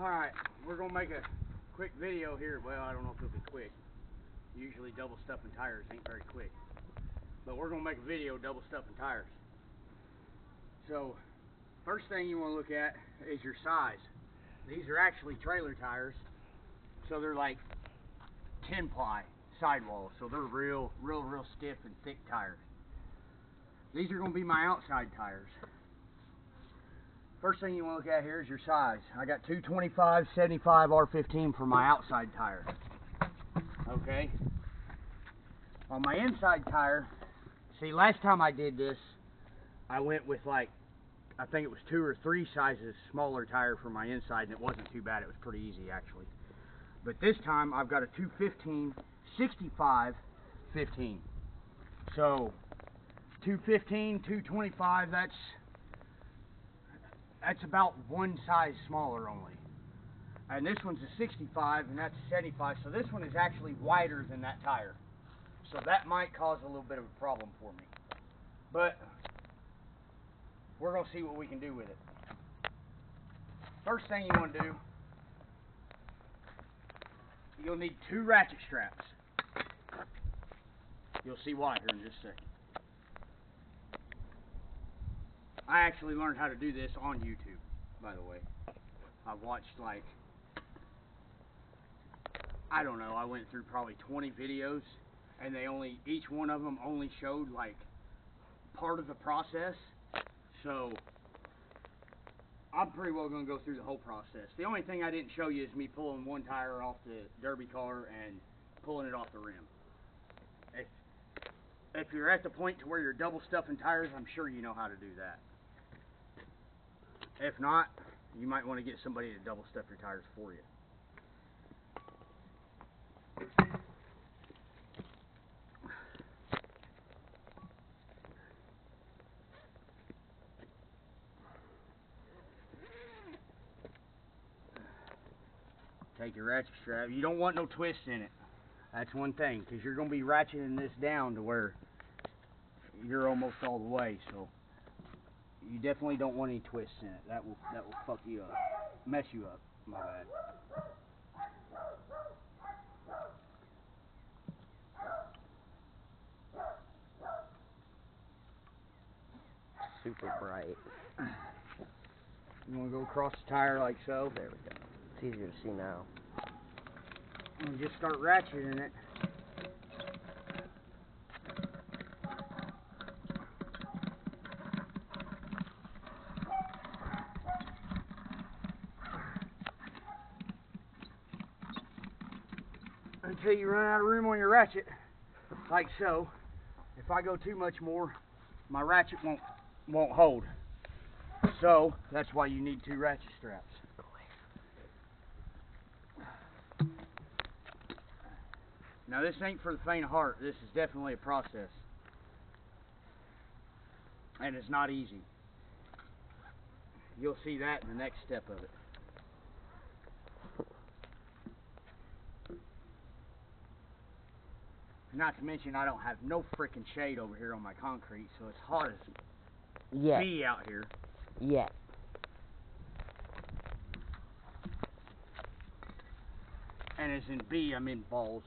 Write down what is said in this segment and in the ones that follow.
Alright, we're going to make a quick video here. Well, I don't know if it'll be quick. Usually double stuffing tires ain't very quick. But we're going to make a video double stuffing tires. So, first thing you want to look at is your size. These are actually trailer tires. So they're like 10 ply sidewalls. So they're real stiff and thick tires. These are going to be my outside tires. First thing you want to look at here is your size. I got two 25/75 R15 for my outside tire. Okay. On my inside tire, see, last time I did this, I went with like, I think it was 2 or 3 sizes smaller tire for my inside, and it wasn't too bad. It was pretty easy actually. But this time I've got a 215/65 15. So 215, 225, that's about one size smaller only. And this one's a 65 and that's a 75, so this one is actually wider than that tire. So that might cause a little bit of a problem for me. But we're going to see what we can do with it. First thing you want to do, you'll need 2 ratchet straps. You'll see why here in just a second. I actually learned how to do this on YouTube, by the way. I've watched like, I don't know, I went through probably 20 videos and each one of them only showed like part of the process. So I'm pretty well going to go through the whole process. The only thing I didn't show you is me pulling one tire off the derby car and pulling it off the rim. If you're at the point to where you're double stuffing tires, I'm sure you know how to do that. If not, you might want to get somebody to double stuff your tires for you. Take your ratchet strap. You don't want no twist in it. That's one thing, because you're going to be ratcheting this down to where you're almost all the way. So you definitely don't want any twists in it. That will fuck you up, mess you up. My bad. Super bright. You want to go across the tire like so. There we go. It's easier to see now. And just start ratcheting it. Until you run out of room on your ratchet, like so. If I go too much more, my ratchet won't hold. So that's why you need 2 ratchet straps. Now this ain't for the faint of heart. This is definitely a process, and it's not easy. You'll see that in the next step of it. Not to mention, I don't have no freaking shade over here on my concrete, so it's hot as B out here. Yeah. And as in B, I'm in balls.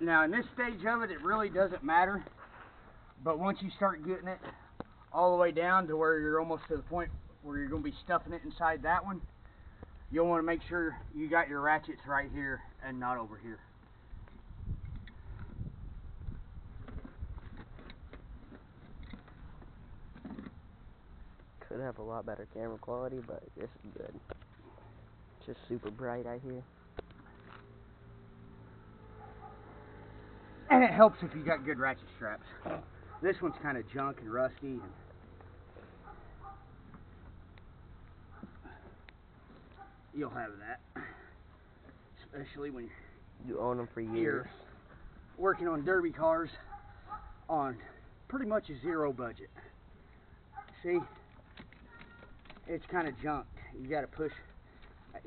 Now in this stage of it, it really doesn't matter, but once you start getting it all the way down to where you're almost to the point where you're going to be stuffing it inside that one, you'll want to make sure you got your ratchets right here and not over here. Could have a lot better camera quality, but this is good. It's just super bright out here. And it helps if you got good ratchet straps. This one's kind of junk and rusty. And you'll have that. Especially when you own them for years. Working on derby cars on pretty much a 0 budget. See? It's kind of junked. You got to push.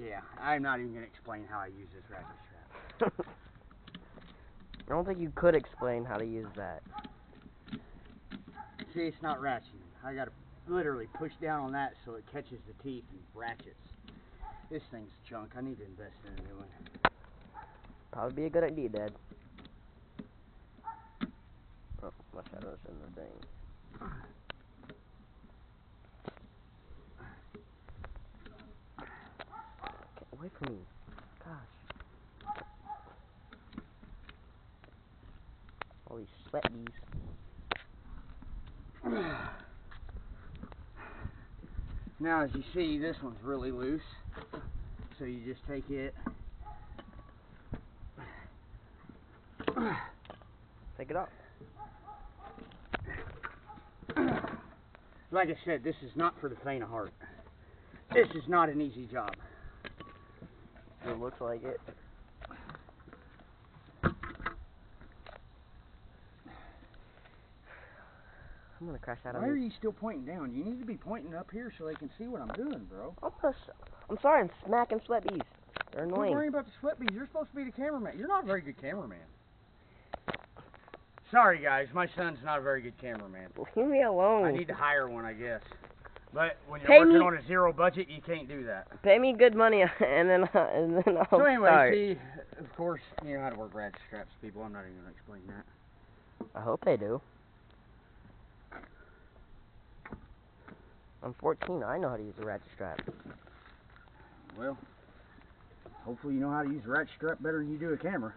Yeah, I'm not even going to explain how I use this ratchet strap. I don't think you could explain how to use that. See, it's not ratcheting. I got to literally push down on that so it catches the teeth and ratchets. This thing's junk. I need to invest in a new one. Probably be a good idea, Dad. Oh, my shadow's in the thing. Get away from me. Gosh. All these sweat bees. Now, as you see, this one's really loose. So you just take it. Take it off. Like I said, this is not for the faint of heart. This is not an easy job. It looks like it. I'm gonna crash out on Why are you. you still pointing down? You need to be pointing up here so they can see what I'm doing, bro. I'm sorry, I'm smacking sweat bees. They're Quit annoying. worrying about the sweat bees. You're supposed to be the cameraman. You're not a very good cameraman. Sorry, guys. My son's not a very good cameraman. Leave me alone. I need to hire one, I guess. But when you're Pay working me- on a zero budget, you can't do that. Pay me good money and then I'll So anyway, start. see, of course, you know how to work ratchet straps, people. I'm not even going to explain that. I hope they do. I'm 14. I know how to use a ratchet strap. Well, hopefully you know how to use a ratchet strap better than you do a camera.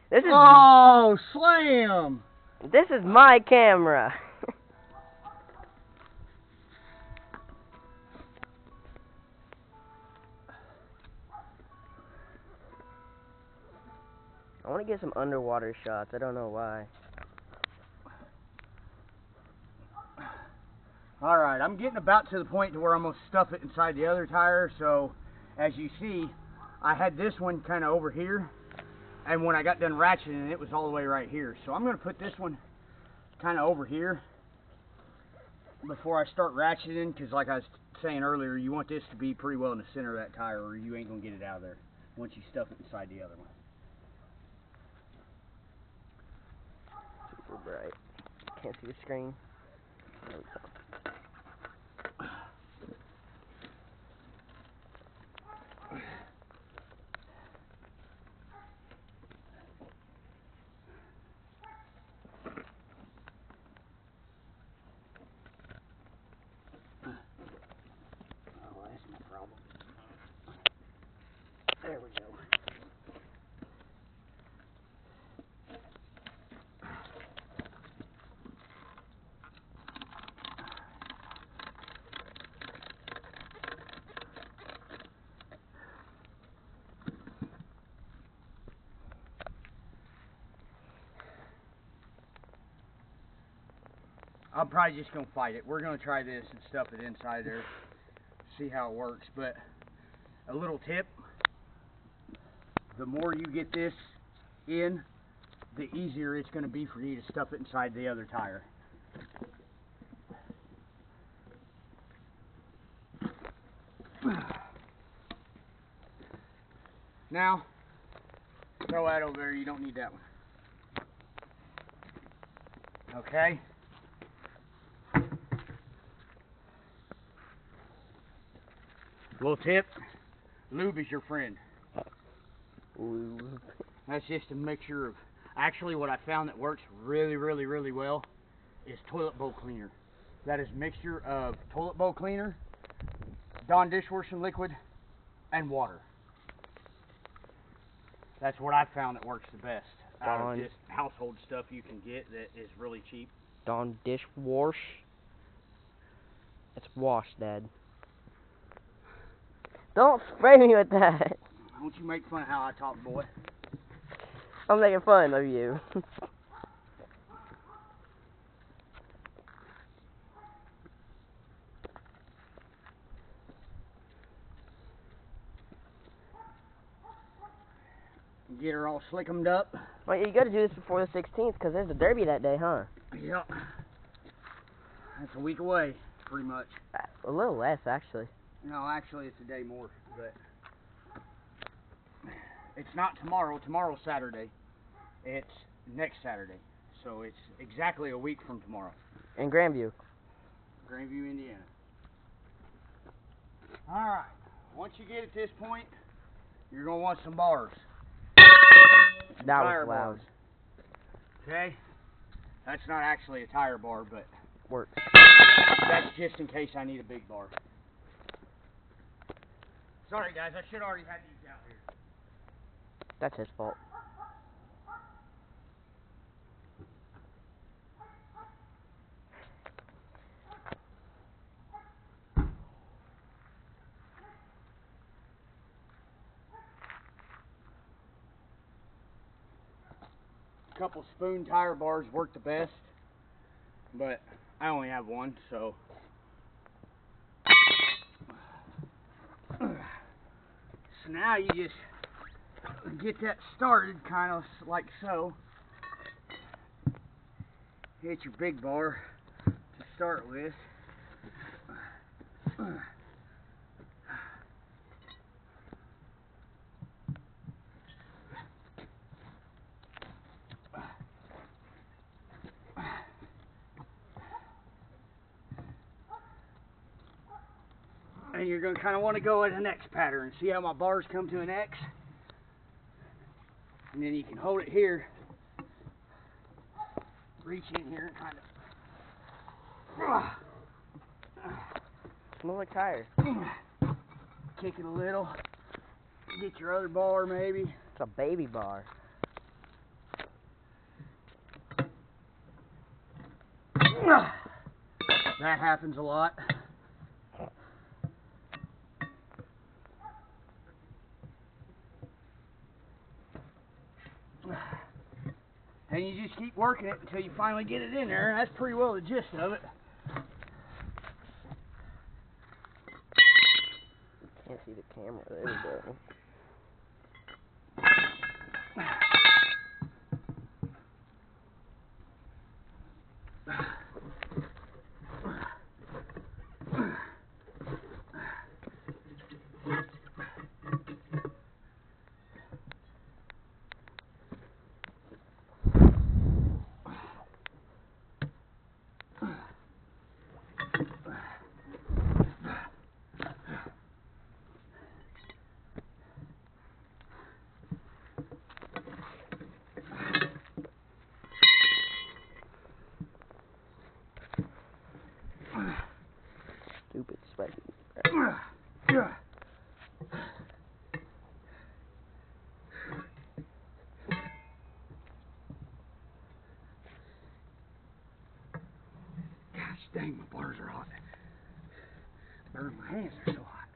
This is Oh, slam! this is my camera. I want to get some underwater shots. I don't know why. Alright, I'm getting about to the point to where I'm going to stuff it inside the other tire, so as you see, I had this one kind of over here, and when I got done ratcheting it was all the way right here. So I'm going to put this one kind of over here before I start ratcheting, because like I was saying earlier, you want this to be pretty well in the center of that tire or you ain't going to get it out of there once you stuff it inside the other one. Super bright. Can't see the screen. There we go. Oh, that's my problem. There we go. I'm probably just going to fight it. We're going to try this and stuff it inside there, see how it works. But a little tip, the more you get this in, the easier it's going to be for you to stuff it inside the other tire. Now, throw that over there. You don't need that one. Okay? Little tip, lube is your friend. Ooh. That's just a mixture of, actually what I found that works really, really, really well is toilet bowl cleaner. That is a mixture of toilet bowl cleaner, Dawn dishwashing liquid, and water. That's what I found that works the best out of just household stuff you can get that is really cheap. Dawn dish wash. It's wash, Dad. Don't spray me with that. Don't you make fun of how I talk, boy. I'm making fun of you. Get her all slickemed up. Well, you got to do this before the 16th because there's a derby that day, huh? Yep. That's a week away, pretty much. A little less, actually. No, actually, it's a day more, but it's not tomorrow. Tomorrow's Saturday. It's next Saturday. So it's exactly a week from tomorrow. In Grandview. Grandview, Indiana. Alright, once you get at this point, you're going to want some bars. Some That tire was loud. bars. Okay? That's not actually a tire bar, but Works. that's just in case I need a big bar. Sorry guys, I should already have these out here. That's his fault. A couple spoon tire bars work the best, but I only have one, so. So now you just get that started kind of like so. Hit your big bar to start with. And you're going to kind of want to go in an X pattern. See how my bars come to an X? And then you can hold it here. Reach in here and kind of Smell like tires. kick it a little. Get your other bar maybe. It's a baby bar. That happens a lot. And you just keep working it until you finally get it in there. That's pretty well the gist of it. Can't see the camera. There we go. Stupid spiky. Gosh dang, my bars are hot. Burn my hands, they're so hot.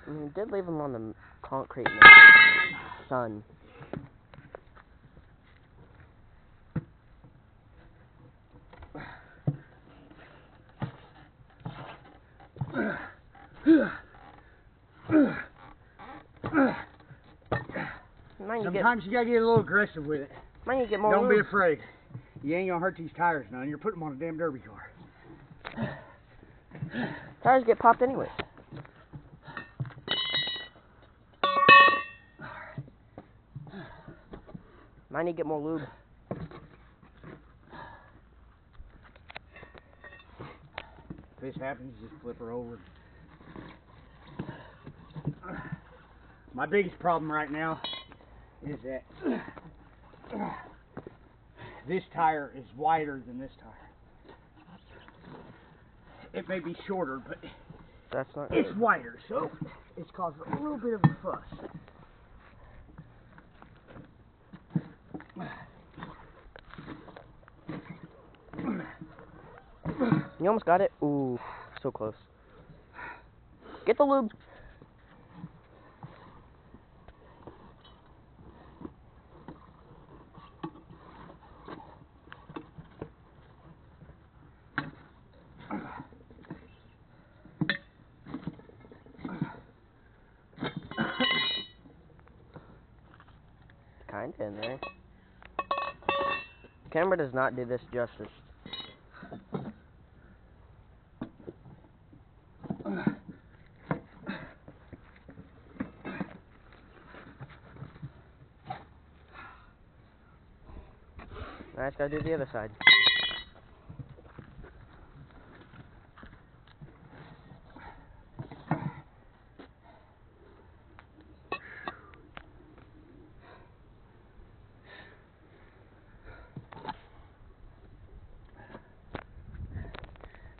I mean, it did leave them on the concrete in the sun. Sometimes you gotta get a little aggressive with it. Might you get more Don't be lube. afraid. You ain't gonna hurt these tires none. You're putting them on a damn derby car. Tires get popped anyways. Might need to get more lube. If this happens, just flip her over. My biggest problem right now is that this tire is wider than this tire. It may be shorter, but That's not it's good. wider, so it's caused a little bit of a fuss. You almost got it. Ooh, so close. Get the lube. Kinda in there. Camera does not do this justice. gotta do the other side.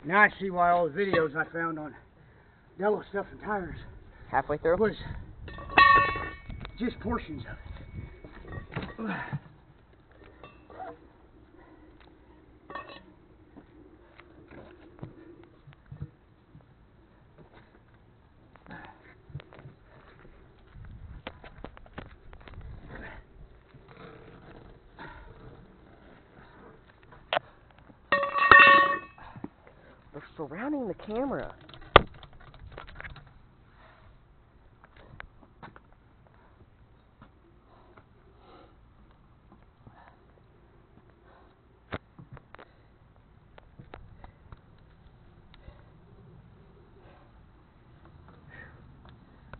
Now I see why all the videos I found on double stuffing tires Halfway through? was just portions of it. We're surrounding the camera.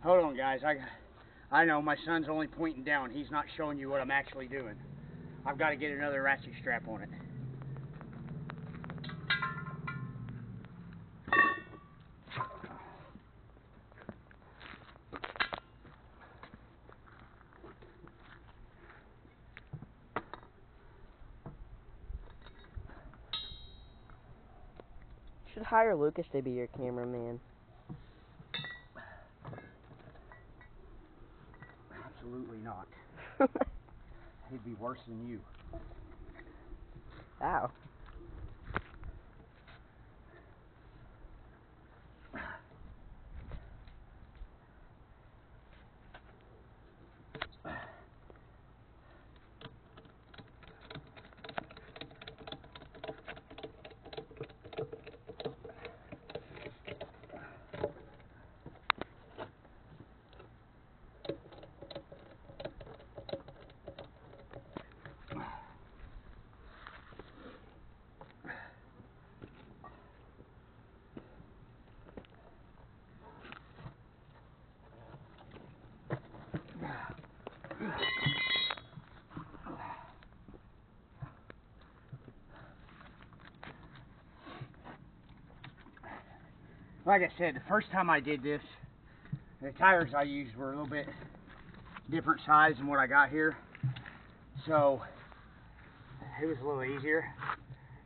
Hold on, guys. I know my son's only pointing down. He's not showing you what I'm actually doing. I've got to get another ratchet strap on it. Should hire Lucas to be your cameraman. Absolutely not. He'd be worse than you. Ow. Like I said, the first time I did this, the tires I used were a little bit different size than what I got here. So it was a little easier,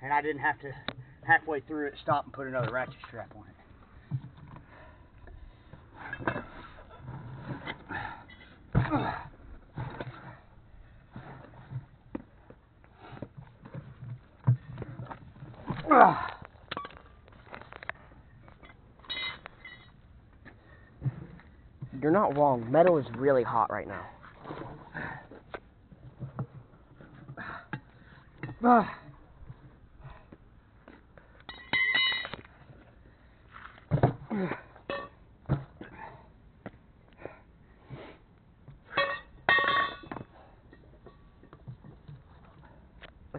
and I didn't have to halfway through it stop and put another ratchet strap on it. You're not wrong. Metal is really hot right now. I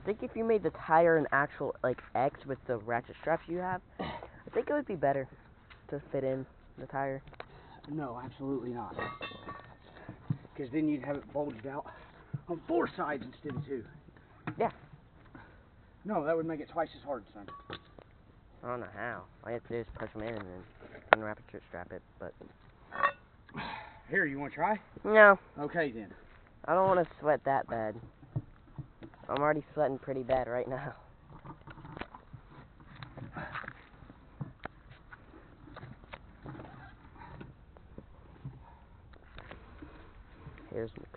think if you made the tire an actual like X with the ratchet straps you have, I think it would be better to fit in the tire. No, absolutely not. Because then you'd have it bulged out on 4 sides instead of 2. Yeah. No, that would make it twice as hard, son. I don't know how. All you have to do is push them in and then unwrap it, strap it, but... Here, you want to try? No. Okay, then. I don't want to sweat that bad. I'm already sweating pretty bad right now. Here's my